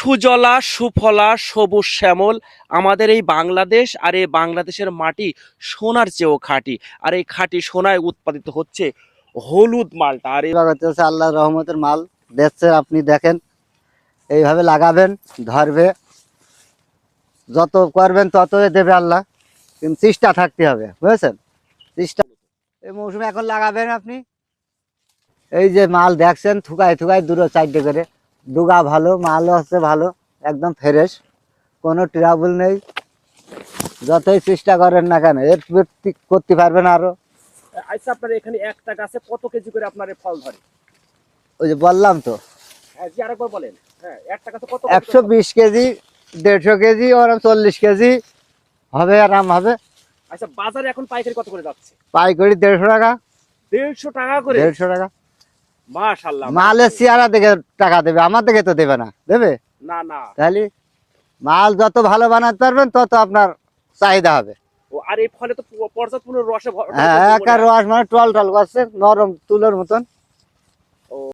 সুজলা সুফলা সবুজ শ্যামল আমাদের এই বাংলাদেশ। আর এই বাংলাদেশের মাটি সোনার চেয়েও খাঁটি। আর এই খাঁটি সোনায় উৎপাদিত হচ্ছে হলুদ মালটা। আর এই হচ্ছে আল্লাহর রহমতের মাল দেখছে, আপনি দেখেন এইভাবে লাগাবেন, ধরবে, যত করবেন ততই দেবে আল্লাহ, কিন্তু চেষ্টা থাকতে হবে, বুঝেছেন? চেষ্টা। এই মৌসুমে এখন লাগাবেন আপনি। এই যে মাল দেখছেন থুকায় থুকায় দুটো চারটে করে, ডুগা ভালো, মালও হচ্ছে ভালো, একদম ফ্রেশ, কোনো ট্রাবল নেই। যতই চেষ্টা করেন না কেন এর করতে পারবেন আরো। আচ্ছা, আপনার এখানে একটা গাছে কত কেজি করে আপনার এই ফল ধরে? ওই যে বললাম তো, হ্যাঁ জি, আরেকবার বলেন। হ্যাঁ, একটা গাছে কত? 120 কেজি, 150 কেজি, ওরকম 40 কেজি হবে, আরাম হবে। আচ্ছা, বাজারে এখন পাইকারি কত করে যাচ্ছে? পাইকারি 150 টাকা। 150 টাকা করে? 150 টাকা। মাশাআল্লাহ। মালের চেহারা দেখে টাকা দেবে, আমার দেখে তো দেবে না, দেবে? না না। তাহলে মাল যত ভালো বানাতে পারবেন তত আপনার চাহিদা হবে। আর এই ফলে তো পর্যাপ্ত রসে হ্যাঁ, একা রস মানে টল টল করছে, নরম তুলোর মতন।